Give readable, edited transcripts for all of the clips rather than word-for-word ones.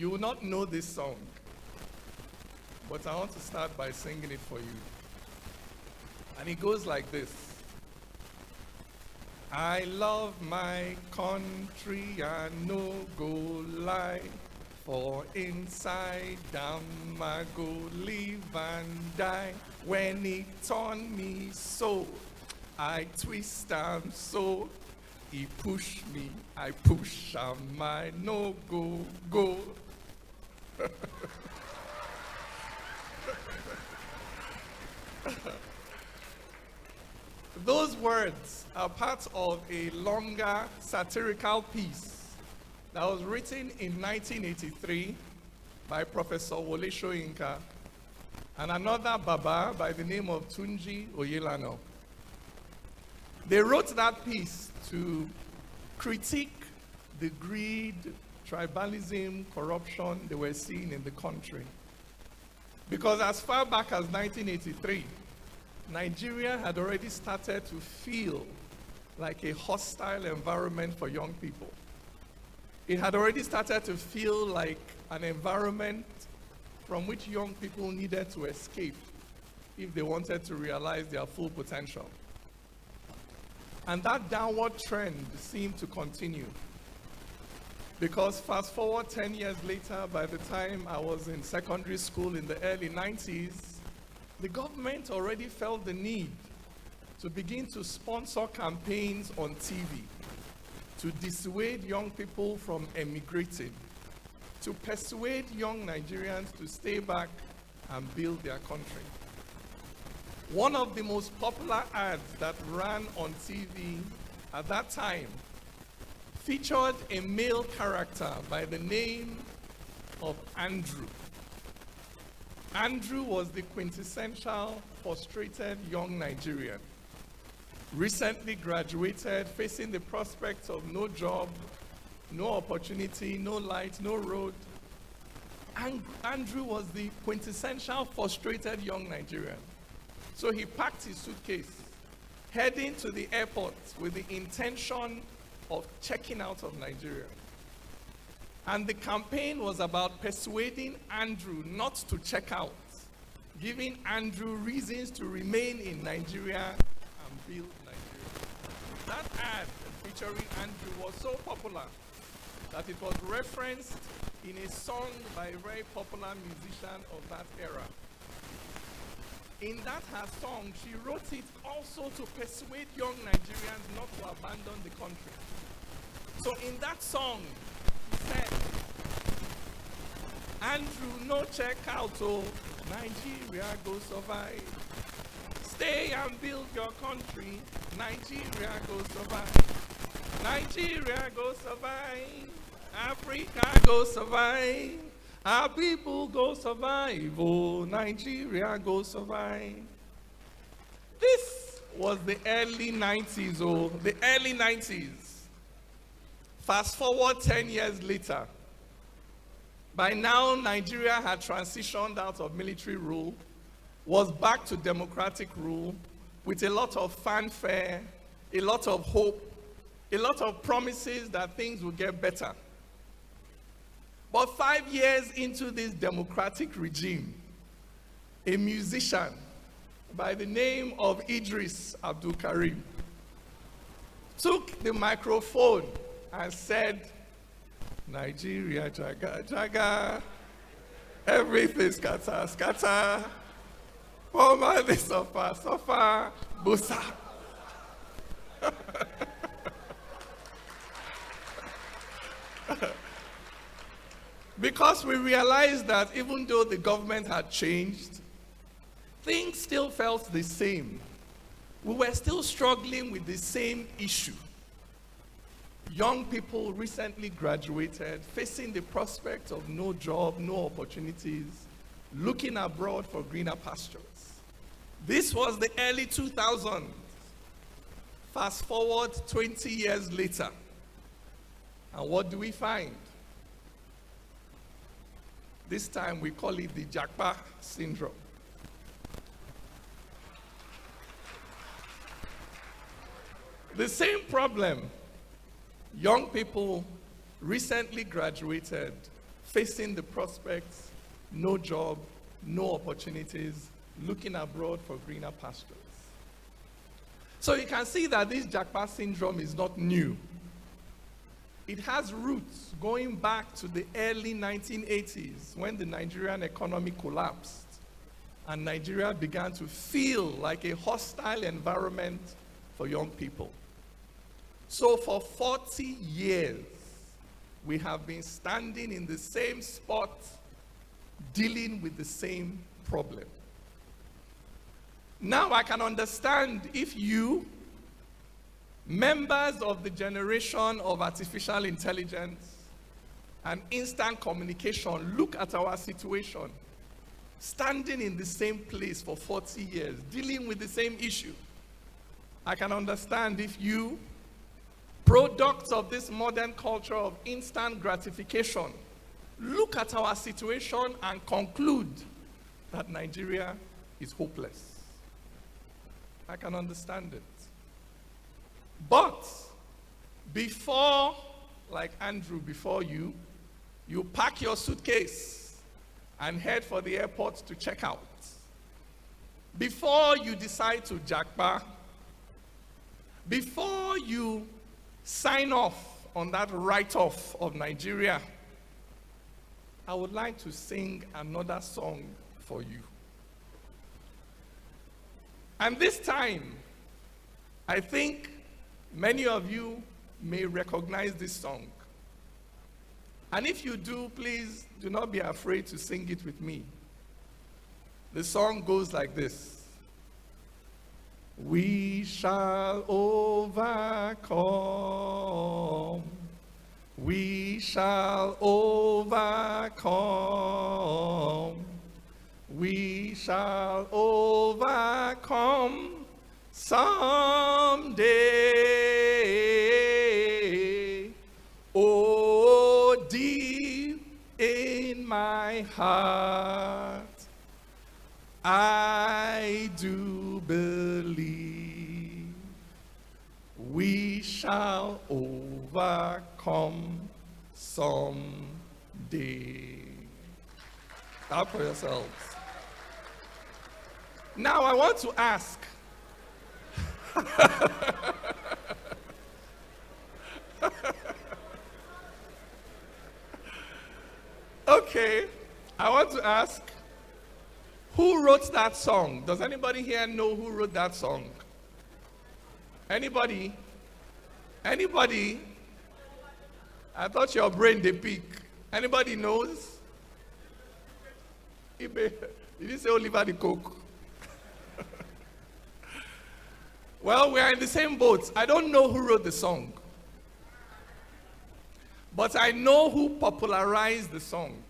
You will not know this song, but I want to start by singing it for you. And it goes like this. I love my country, I no go lie. For inside am I go live and die. When it turn me so, I twist am so. He push me, I push am I no go. Those words are part of a longer satirical piece that was written in 1983 by Professor Wole Soyinka and another Baba by the name of Tunji Oyelano. They wrote that piece to critique the greed, tribalism, corruption they were seeing in the country. Because as far back as 1983, Nigeria had already started to feel like a hostile environment for young people. It had already started to feel like an environment from which young people needed to escape if they wanted to realize their full potential. And that downward trend seemed to continue. Because fast forward 10 years later, by the time I was in secondary school in the early 90s, the government already felt the need to begin to sponsor campaigns on TV, to dissuade young people from emigrating, to persuade young Nigerians to stay back and build their country. One of the most popular ads that ran on TV at that time featured a male character by the name of Andrew. Andrew was the quintessential frustrated young Nigerian, recently graduated, facing the prospects of no job, no opportunity, no light, no road. Andrew was the quintessential frustrated young Nigerian. So he packed his suitcase, heading to the airport with the intention of checking out of Nigeria. And the campaign was about persuading Andrew not to check out, giving Andrew reasons to remain in Nigeria and build Nigeria. That ad featuring Andrew was so popular that it was referenced in a song by a very popular musician of that era. In that her song, she wrote it also to persuade young Nigerians not to abandon the country. So in that song, she said, Andrew, no check out, oh, Nigeria go survive. Stay and build your country, Nigeria go survive. Nigeria go survive, Africa go survive. Our people go survive, oh, Nigeria go survive. This was the early 90s, oh, the early 90s. Fast forward 10 years later. By now, Nigeria had transitioned out of military rule, was back to democratic rule, with a lot of fanfare, a lot of hope, a lot of promises that things would get better. But 5 years into this democratic regime, a musician by the name of Idris Abdul Karim took the microphone and said, Nigeria, jaga, jaga, everything scatter, scatter, oh man, they suffer, suffer, busa. Because we realized that even though the government had changed, things still felt the same. We were still struggling with the same issue. Young people recently graduated, facing the prospect of no job, no opportunities, looking abroad for greener pastures. This was the early 2000s. Fast forward 20 years later. And what do we find? This time we call it the jackpot syndrome. The same problem. Young people recently graduated, facing the prospects, no job, no opportunities, looking abroad for greener pastures. So you can see that this jackpot syndrome is not new. It has roots going back to the early 1980s when the Nigerian economy collapsed and Nigeria began to feel like a hostile environment for young people. So for 40 years, we have been standing in the same spot, dealing with the same problem. Now I can understand if you, members of the generation of artificial intelligence and instant communication, look at our situation, standing in the same place for 40 years, dealing with the same issue. I can understand if you, products of this modern culture of instant gratification, look at our situation and conclude that Nigeria is hopeless. I can understand it. But before, like Andrew before you pack your suitcase and head for the airport to check out. Before you decide to jackpot, before you sign off on that write-off of Nigeria, I would like to sing another song for you. And this time, I think many of you may recognize this song. And if you do, please do not be afraid to sing it with me. The song goes like this. We shall overcome. We shall overcome. We shall overcome someday. Oh, deep in my heart, I do believe we shall overcome someday. Clap for yourselves. Now I want to ask, okay, I want to ask, who wrote that song? Does anybody here know who wrote that song? Anybody? Anybody? I thought your brain did peak. Anybody knows? Did you say Oliver the Coke? Well, we are in the same boat. I don't know who wrote the song. But I know who popularized the song.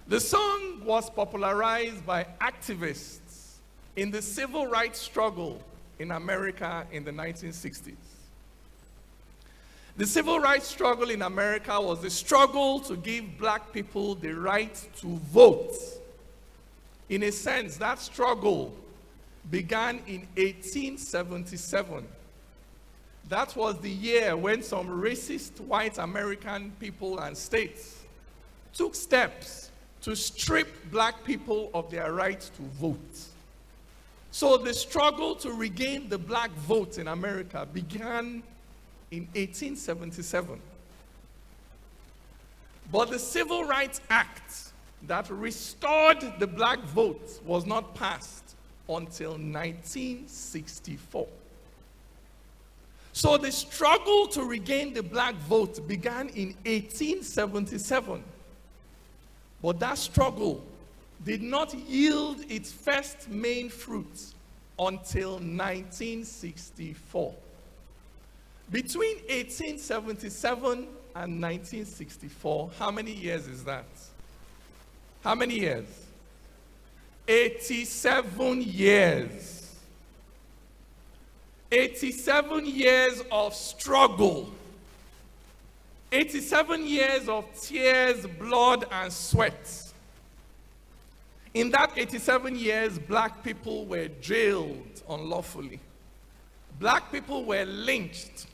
The song was popularized by activists in the civil rights struggle in America in the 1960s. The civil rights struggle in America was the struggle to give black people the right to vote. In a sense, that struggle began in 1877. That was the year when some racist white American people and states took steps to strip black people of their right to vote. So the struggle to regain the black vote in America began in 1877. But the Civil Rights Act that restored the black vote was not passed until 1964. So the struggle to regain the black vote began in 1877. But that struggle did not yield its first main fruit until 1964. Between 1877 and 1964, how many years is that? How many years? 87 years. 87 years of struggle. 87 years of tears, blood, and sweat. In that 87 years, black people were jailed unlawfully. Black people were lynched.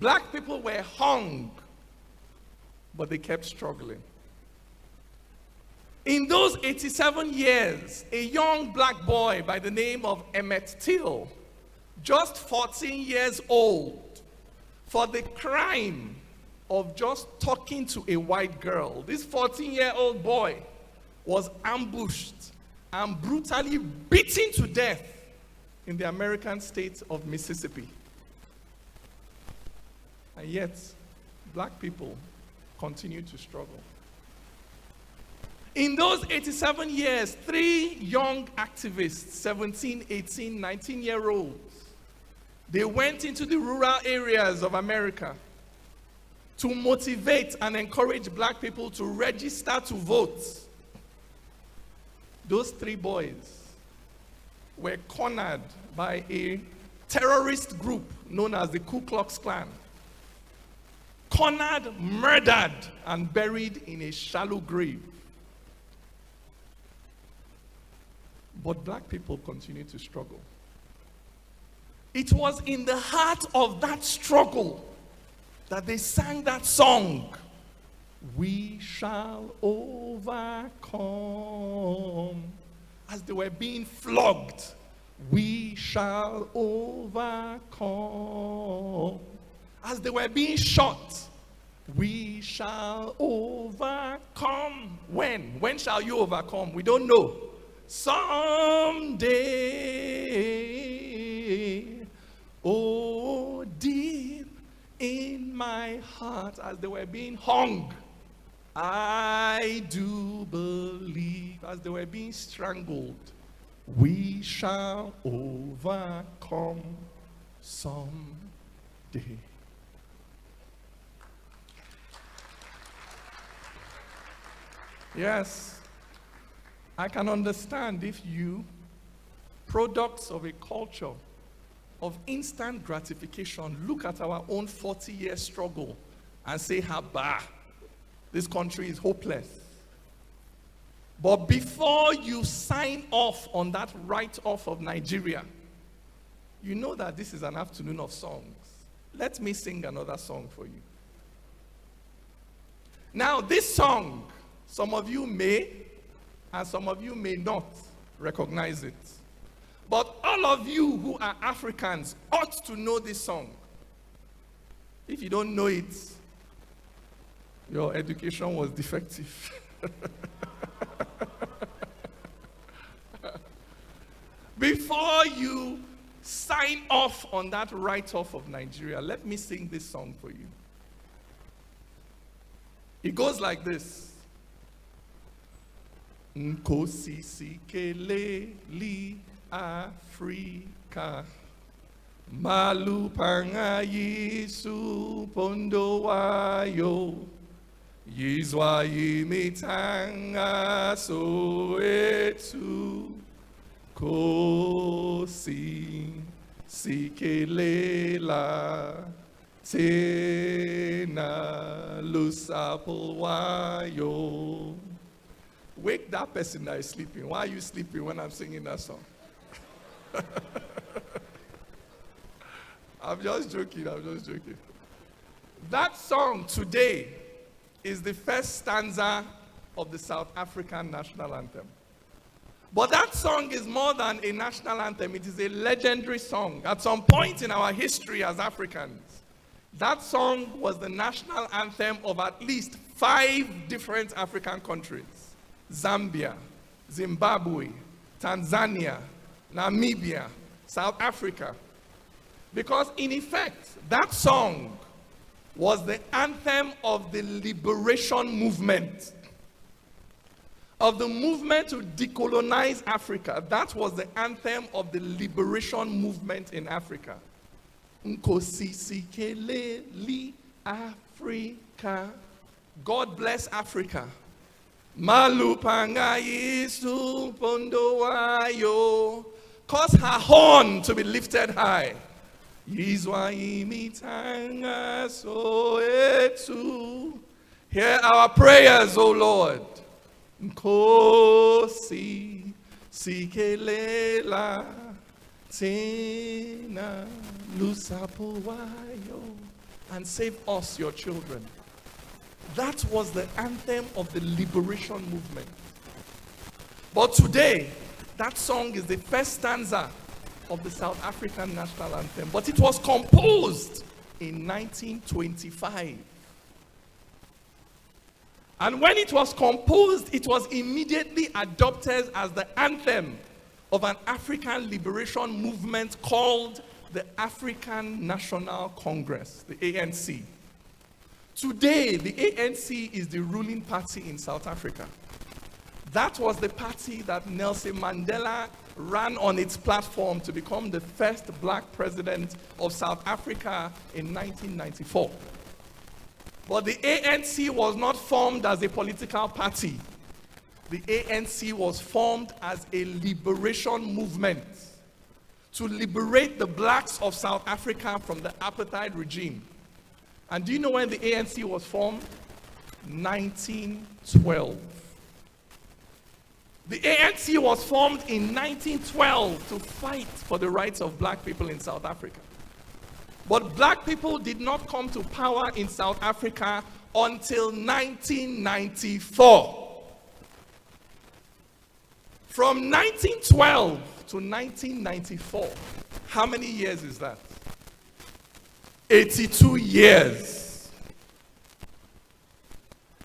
Black people were hung. but they kept struggling. In those 87 years, a young black boy by the name of Emmett Till, just 14 years old, for the crime of just talking to a white girl. This 14-year-old boy was ambushed and brutally beaten to death in the American state of Mississippi. And yet, black people continue to struggle. In those 87 years, 3 young activists, 17, 18, 19-year-olds, they went into the rural areas of America to motivate and encourage black people to register to vote. Those 3 boys were cornered by a terrorist group known as the Ku Klux Klan. Cornered, murdered, and buried in a shallow grave. But black people continue to struggle. It was in the heart of that struggle that they sang that song, "We shall overcome." As they were being flogged, "We shall overcome." As they were being shot, "We shall overcome." When? When shall you overcome? We don't know. Someday, oh, deep in my heart, as they were being hung, I do believe, as they were being strangled, we shall overcome someday. Yes. I can understand if you, products of a culture of instant gratification, look at our own 40-year struggle and say, "Haba, this country is hopeless." But before you sign off on that write-off of Nigeria, you know that this is an afternoon of songs. Let me sing another song for you. Now, this song, some of you may, and some of you may not recognize it. But all of you who are Africans ought to know this song. If you don't know it, your education was defective. Before you sign off on that write-off of Nigeria, let me sing this song for you. It goes like this. Nkosi sikele li Afrika malupanga yisu pondo wayo yizwa yimitanga soetu kosi sikele la tena lusapul wayo. Wake that person that is sleeping. Why are you sleeping when I'm singing that song? I'm just joking. That song today is the first stanza of the South African national anthem. But that song is more than a national anthem. It is a legendary song. At some point in our history as Africans, that song was the national anthem of at least 5 different African countries. Zambia, Zimbabwe, Tanzania, Namibia, South Africa. Because in effect, that song was the anthem of the liberation movement, of the movement to decolonize Africa. That was the anthem of the liberation movement in Africa. Nkosi sikele li Africa. God bless Africa. Malupanga yisu pondo wayo. Cause her horn to be lifted high. Yizwa imitanga soetu. Hear our prayers, O Lord. Nkosi sikelela tena lusapo wayo. And save us, your children. That was the anthem of the liberation movement. But today, that song is the first stanza of the South African national anthem. But it was composed in 1925. And when it was composed, it was immediately adopted as the anthem of an African liberation movement called the African National Congress, the ANC. Today, the ANC is the ruling party in South Africa. That was the party that Nelson Mandela ran on its platform to become the first black president of South Africa in 1994. But the ANC was not formed as a political party. The ANC was formed as a liberation movement to liberate the blacks of South Africa from the apartheid regime. And do you know when the ANC was formed? 1912. The ANC was formed in 1912 to fight for the rights of black people in South Africa. But black people did not come to power in South Africa until 1994. From 1912 to 1994, how many years is that? 82 years.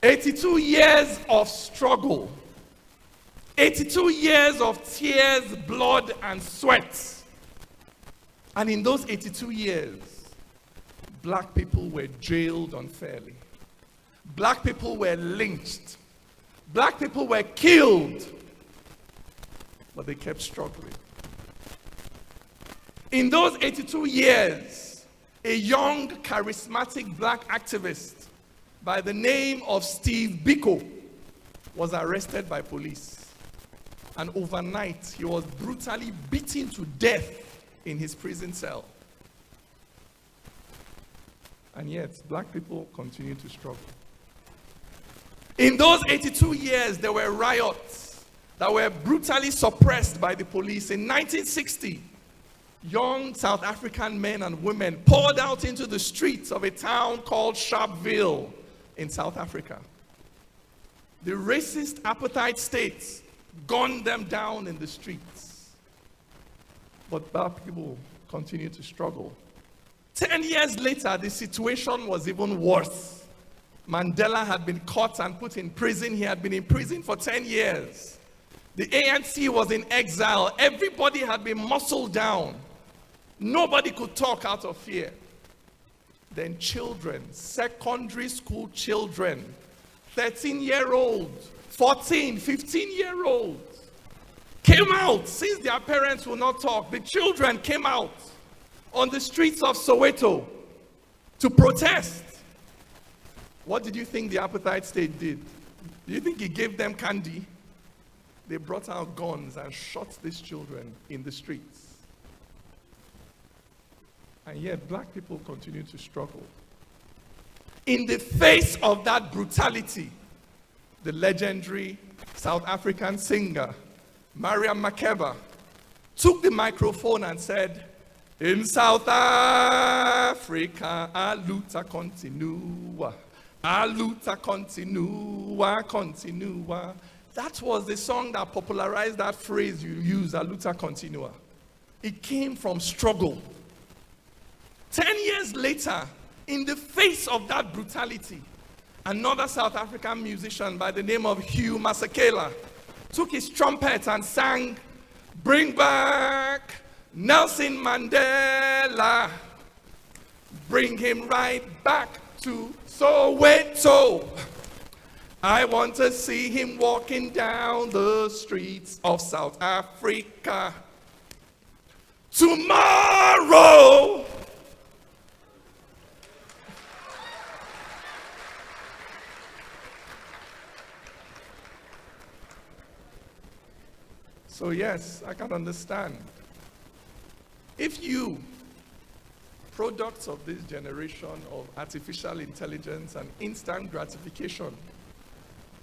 82 years of struggle. 82 years of tears, blood, and sweat. And in those 82 years, black people were jailed unfairly. Black people were lynched. Black people were killed. But they kept struggling. In those 82 years, a young, charismatic black activist by the name of Steve Biko was arrested by police. And overnight, he was brutally beaten to death in his prison cell. And yet, black people continue to struggle. In those 82 years, there were riots that were brutally suppressed by the police. In 1960, young South African men and women poured out into the streets of a town called Sharpeville in South Africa. The racist apartheid states gunned them down in the streets. But black people continue to struggle. 10 years later, the situation was even worse. Mandela had been caught and put in prison. He had been in prison for 10 years. The ANC was in exile. Everybody had been muscled down. Nobody could talk out of fear. Then children, secondary school children, 13-year-olds, 14, 15-year-olds, came out. Since their parents would not talk, the children came out on the streets of Soweto to protest. What did you think the apartheid state did? Do you think he gave them candy? They brought out guns and shot these children in the streets. And yet, black people continue to struggle. In the face of that brutality, the legendary South African singer, Mariam Makeba, took the microphone and said, "In South Africa, a luta continua. A luta continua, continua." That was the song that popularized that phrase you use, a luta continua. It came from struggle. 10 years later, in the face of that brutality, another South African musician by the name of Hugh Masekela took his trumpet and sang, "Bring back Nelson Mandela. Bring him right back to Soweto. I want to see him walking down the streets of South Africa tomorrow." So yes, I can understand. If you, products of this generation of artificial intelligence and instant gratification,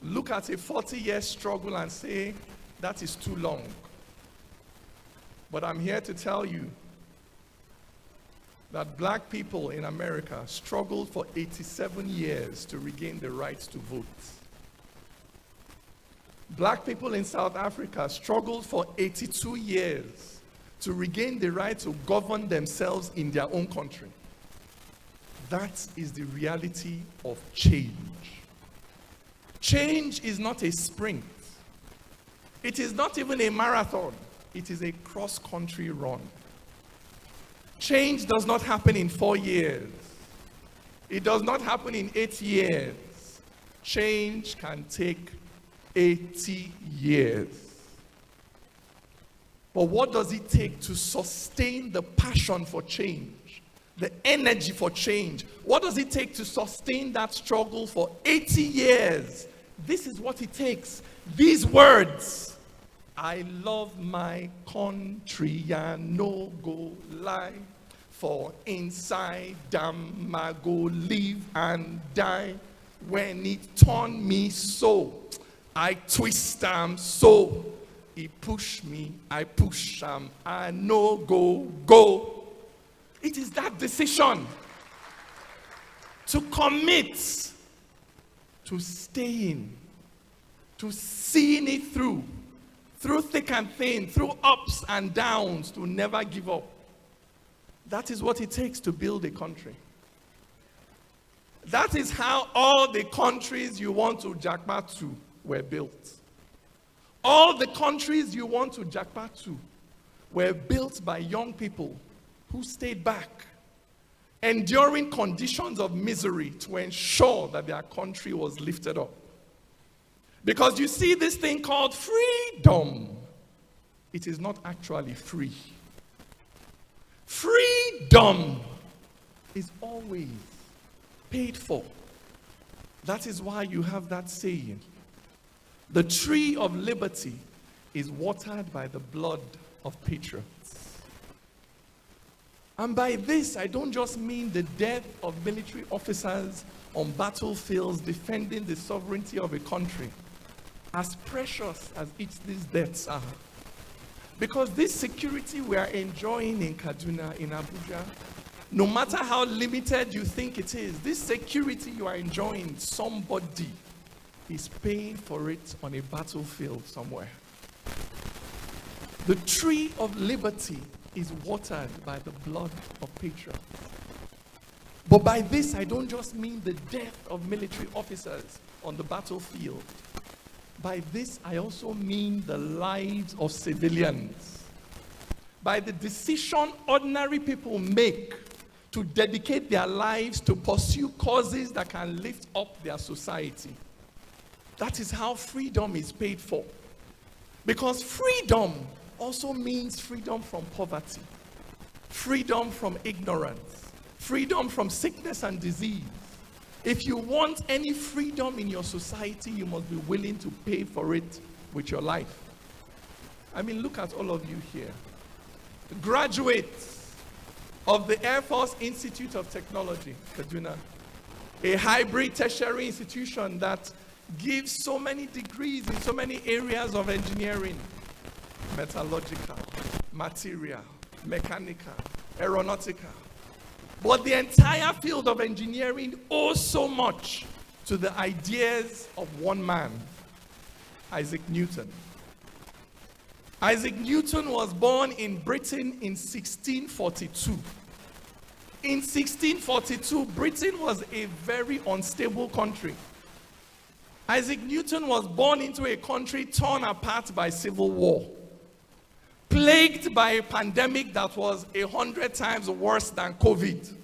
look at a 40-year struggle and say, that is too long. But I'm here to tell you that black people in America struggled for 87 years to regain the right to vote. Black people in South Africa struggled for 82 years to regain the right to govern themselves in their own country. That is the reality of change. Change is not a sprint. It is not even a marathon. It is a cross-country run. Change does not happen in 4 years. It does not happen in 8 years. Change can take 80 years. But what does it take to sustain the passion for change, the energy for change? What does it take to sustain that struggle for 80 years? This is what it takes. These words: I love my country and no go lie, for inside am I go live and die. When it turn me so, I twist am so. He push me, I push am, I no go. It is that decision to commit to staying, to seeing it through thick and thin, through ups and downs, to never give up. That is what it takes to build a country. That is how all the countries you want to jackpot to were built. All the countries you want to jackpot to were built by young people who stayed back, enduring conditions of misery to ensure that their country was lifted up. Because you see this thing called freedom, it is not actually free. Freedom is always paid for. That is why you have that saying: the tree of liberty is watered by the blood of patriots. And by this, I don't just mean the death of military officers on battlefields defending the sovereignty of a country, as precious as these deaths are. Because this security we are enjoying in Kaduna, in Abuja, no matter how limited you think it is, this security you are enjoying, somebody is paying for it on a battlefield somewhere. The tree of liberty is watered by the blood of patriots. But by this, I don't just mean the death of military officers on the battlefield. By this, I also mean the lives of civilians. By the decision ordinary people make to dedicate their lives to pursue causes that can lift up their society. That is how freedom is paid for. Because freedom also means freedom from poverty, freedom from ignorance, freedom from sickness and disease. If you want any freedom in your society, you must be willing to pay for it with your life. I mean, look at all of you here. Graduates of the Air Force Institute of Technology, Kaduna, a hybrid tertiary institution that gives so many degrees in so many areas of engineering: metallurgical, material, mechanical, aeronautical. But the entire field of engineering owes so much to the ideas of one man, Isaac Newton. Isaac Newton was born in Britain in 1642. In 1642, Britain was a very unstable country. Isaac Newton was born into a country torn apart by civil war, plagued by a pandemic that was 100 times worse than COVID.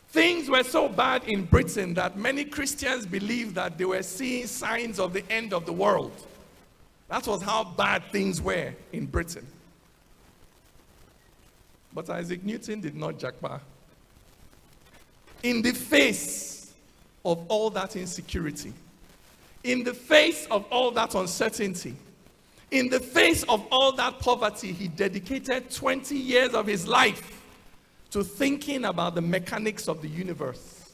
Things were so bad in Britain that many Christians believed that they were seeing signs of the end of the world. That was how bad things were in Britain. But Isaac Newton did not jackpot. In the face of all that insecurity, in the face of all that uncertainty, in the face of all that poverty, he dedicated 20 years of his life to thinking about the mechanics of the universe.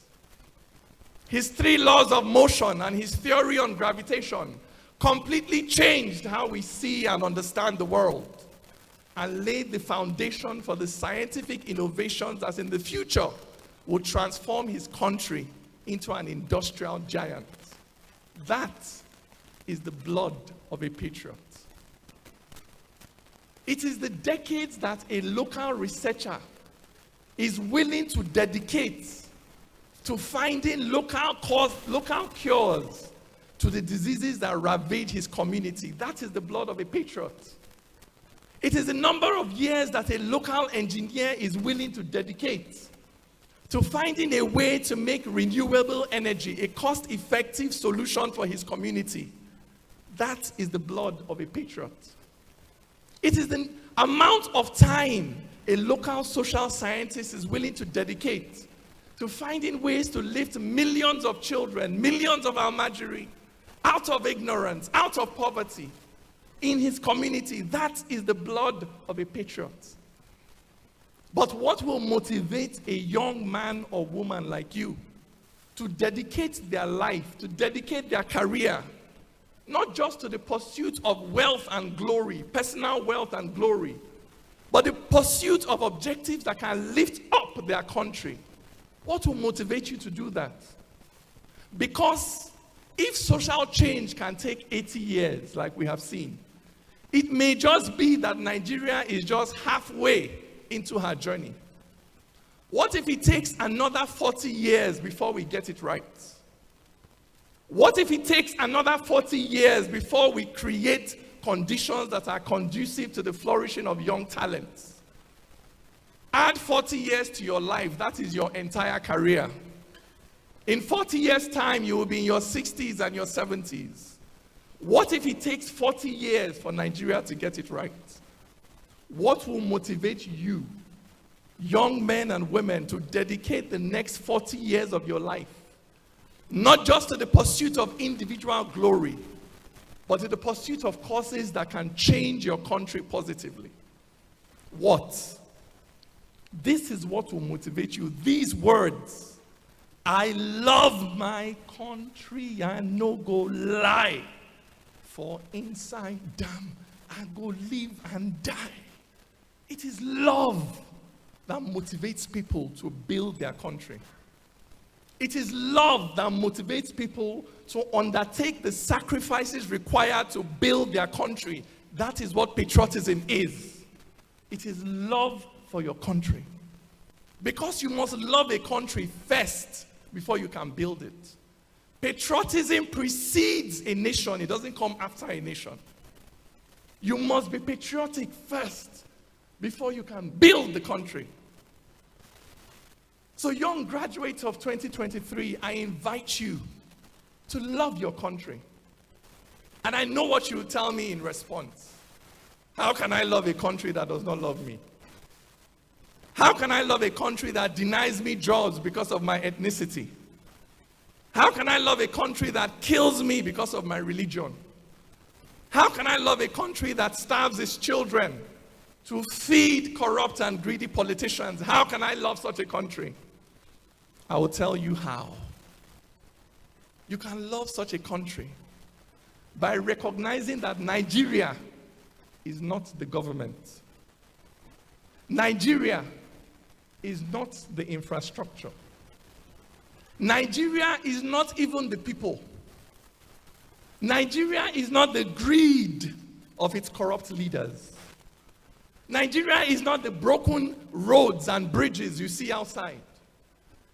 His 3 laws of motion and his theory on gravitation completely changed how we see and understand the world. and laid the foundation for the scientific innovations that in the future would transform his country into an industrial giant. That is the blood of a patriot. It is the decades that a local researcher is willing to dedicate to finding local cures to the diseases that ravage his community. That is the blood of a patriot. It is the number of years that a local engineer is willing to dedicate to finding a way to make renewable energy a cost-effective solution for his community. That is the blood of a patriot. It is the amount of time a local social scientist is willing to dedicate to finding ways to lift millions of children, millions of Almajiri, out of ignorance, out of poverty, in his community. That is the blood of a patriot. But what will motivate a young man or woman like you to dedicate their life, to dedicate their career, not just to the pursuit of wealth and glory, personal wealth and glory, but the pursuit of objectives that can lift up their country? What will motivate you to do that? Because if social change can take 80 years, like we have seen, it may just be that Nigeria is just halfway into her journey. What if it takes another 40 years before we get it right? What if it takes another 40 years before we create conditions that are conducive to the flourishing of young talents? Add 40 years to your life, that is your entire career. In 40 years' time, you will be in your 60s and your 70s. What if it takes 40 years for Nigeria to get it right? What will motivate you, young men and women, to dedicate the next 40 years of your life, not just to the pursuit of individual glory, but to the pursuit of causes that can change your country positively? What? This is what will motivate you. These words: I love my country, I no go lie. For inside, damn, I go live and die. It is love that motivates people to build their country. It is love that motivates people to undertake the sacrifices required to build their country. That is what patriotism is. It is love for your country. Because you must love a country first before you can build it. Patriotism precedes a nation. It doesn't come after a nation. You must be patriotic first before you can build the country. So young graduates of 2023, I invite you to love your country. And I know what you will tell me in response. How can I love a country that does not love me? How can I love a country that denies me jobs because of my ethnicity? How can I love a country that kills me because of my religion? How can I love a country that starves its children to feed corrupt and greedy politicians? How can I love such a country? I will tell you how. You can love such a country by recognizing that Nigeria is not the government. Nigeria is not the infrastructure. Nigeria is not even the people. Nigeria is not the greed of its corrupt leaders. Nigeria is not the broken roads and bridges you see outside.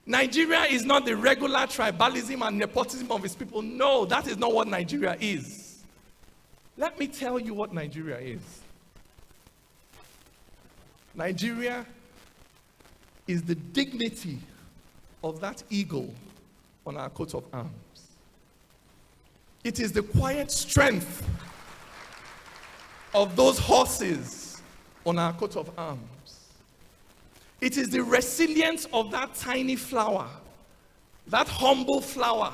Nigeria is not the regular tribalism and nepotism of its people. No, that is not what Nigeria is. Let me tell you what Nigeria is. Nigeria is the dignity of that eagle on our coat of arms. It is the quiet strength of those horses on our coat of arms. It is the resilience of that tiny flower, that humble flower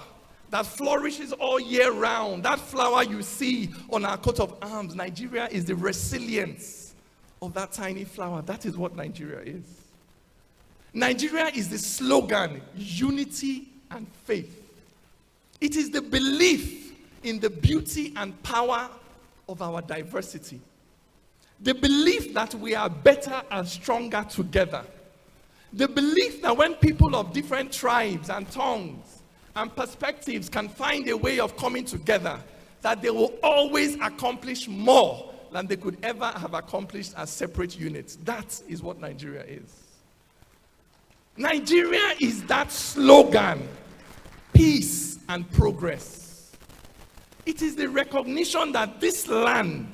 that flourishes all year round. That flower you see on our coat of arms. Nigeria is the resilience of that tiny flower. That is what Nigeria is. Nigeria is the slogan, unity and faith. It is the belief in the beauty and power of our diversity. The belief that we are better and stronger together. The belief that when people of different tribes and tongues and perspectives can find a way of coming together, that they will always accomplish more than they could ever have accomplished as separate units. That is what Nigeria is. Nigeria is that slogan, peace and progress. It is the recognition that this land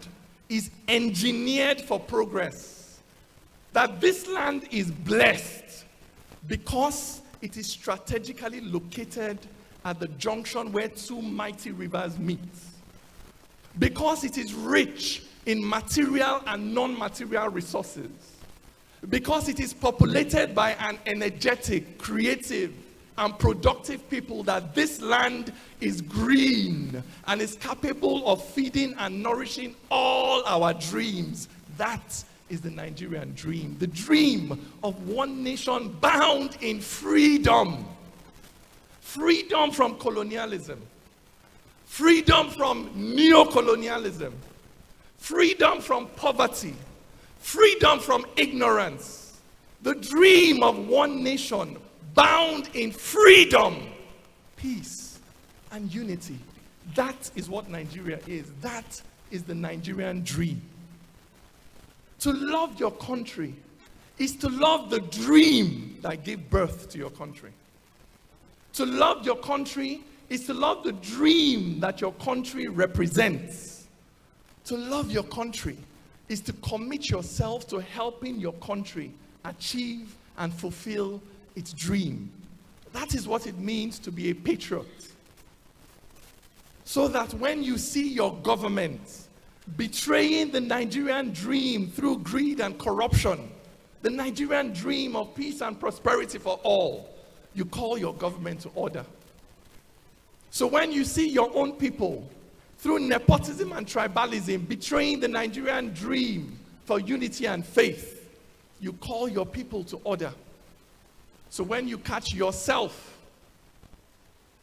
is engineered for progress. That this land is blessed because it is strategically located at the junction where two mighty rivers meet. Because it is rich in material and non-material resources. Because it is populated by an energetic, creative, and productive people, that this land is green and is capable of feeding and nourishing all our dreams. That is the Nigerian dream. The dream of one nation bound in freedom. Freedom from colonialism. Freedom from neo-colonialism. Freedom from poverty. Freedom from ignorance. The dream of one nation bound in freedom, peace, and unity. That is what Nigeria is. That is the Nigerian dream. To love your country is to love the dream that gave birth to your country. To love your country is to love the dream that your country represents. To love your country is to commit yourself to helping your country achieve and fulfill its dream. That is what it means to be a patriot. So that when you see your government betraying the Nigerian dream through greed and corruption, the Nigerian dream of peace and prosperity for all, you call your government to order. So when you see your own people through nepotism and tribalism betraying the Nigerian dream for unity and faith, you call your people to order. So when you catch yourself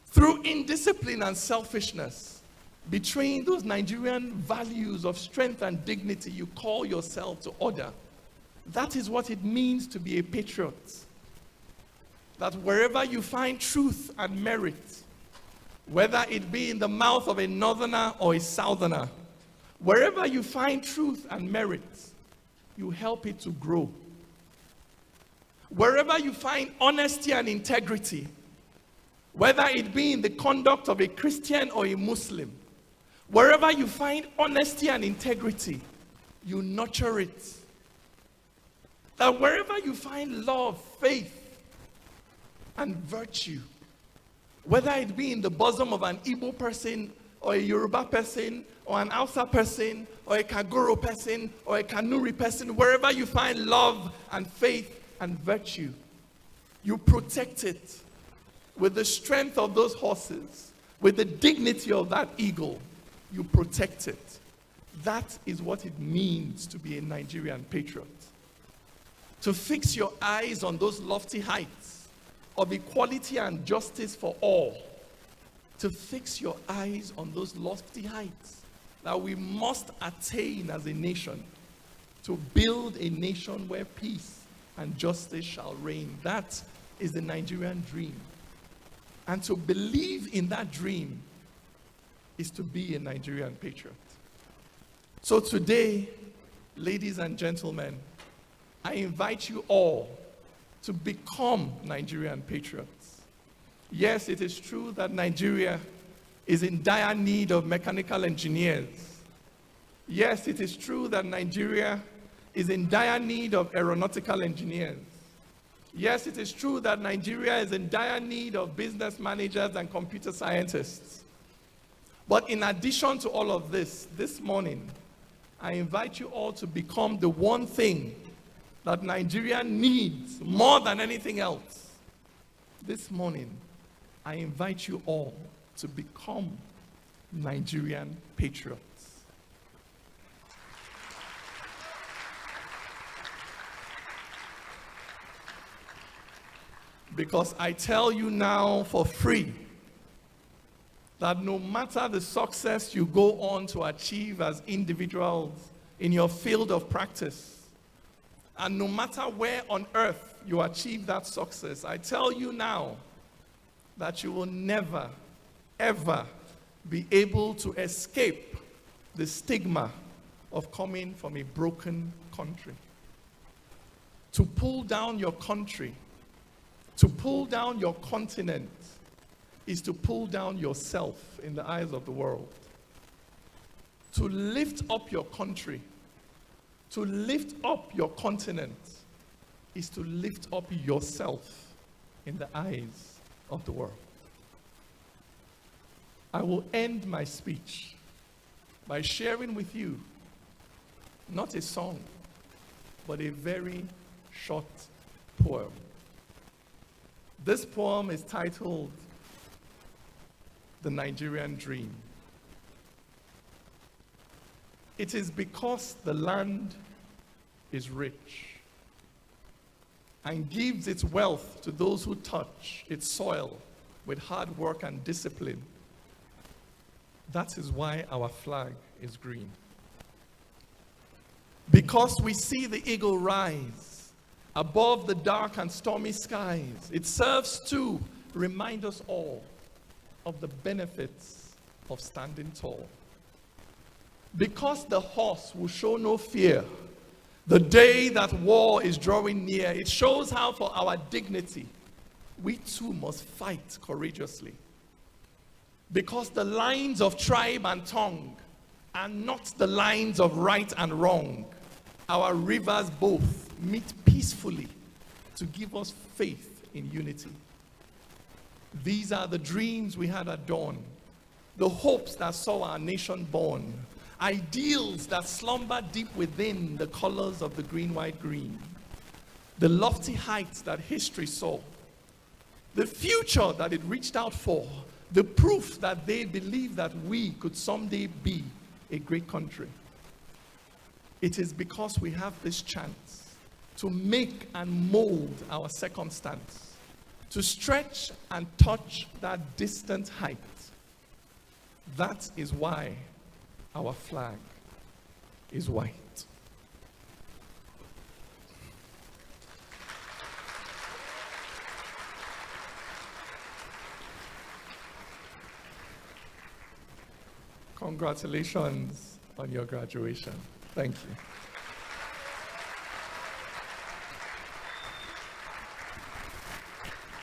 through indiscipline and selfishness betraying those Nigerian values of strength and dignity, you call yourself to order. That is what it means to be a patriot. That wherever you find truth and merit, whether it be in the mouth of a northerner or a southerner, wherever you find truth and merit, you help it to grow. Wherever you find honesty and integrity, whether it be in the conduct of a Christian or a Muslim, wherever you find honesty and integrity, you nurture it. That wherever you find love, faith, and virtue, whether it be in the bosom of an Igbo person, or a Yoruba person, or an Hausa person, or a Kagoro person, or a Kanuri person, wherever you find love and faith and virtue, you protect it with the strength of those horses, with the dignity of that eagle. You protect it. That is what it means to be a Nigerian patriot. To fix your eyes on those lofty heights of equality and justice for all. To fix your eyes on those lofty heights that we must attain as a nation, to build a nation where peace and justice shall reign. That is the Nigerian dream. And to believe in that dream is to be a Nigerian patriot. So today, ladies and gentlemen, I invite you all to become Nigerian patriots. Yes, it is true that Nigeria is in dire need of mechanical engineers. Yes, it is true that Nigeria is in dire need of aeronautical engineers. Yes, it is true that Nigeria is in dire need of business managers and computer scientists. But in addition to all of this, this morning, I invite you all to become the one thing that Nigeria needs more than anything else. This morning, I invite you all to become Nigerian patriots. Because I tell you now for free that no matter the success you go on to achieve as individuals in your field of practice. And no matter where on earth you achieve that success, I tell you now that you will never, ever be able to escape the stigma of coming from a broken country. To pull down your country, to pull down your continent, is to pull down yourself in the eyes of the world. To lift up your country, to lift up your continent, is to lift up yourself in the eyes of the world. I will end my speech by sharing with you not a song, but a very short poem. This poem is titled The Nigerian Dream. It is because the land is rich and gives its wealth to those who touch its soil with hard work and discipline. That is why our flag is green. Because we see the eagle rise above the dark and stormy skies, it serves to remind us all of the benefits of standing tall. Because the horse will show no fear the day that war is drawing near, it shows how for our dignity we too must fight courageously. Because the lines of tribe and tongue are not the lines of right and wrong, our rivers both meet peacefully to give us faith in unity. These are the dreams we had at dawn, the hopes that saw our nation born, ideals that slumber deep within the colors of the green, white, green, the lofty heights that history saw, the future that it reached out for, the proof that they believed that we could someday be a great country. It is because we have this chance to make and mold our circumstance, to stretch and touch that distant height. That is why our flag is white. Congratulations on your graduation. Thank you.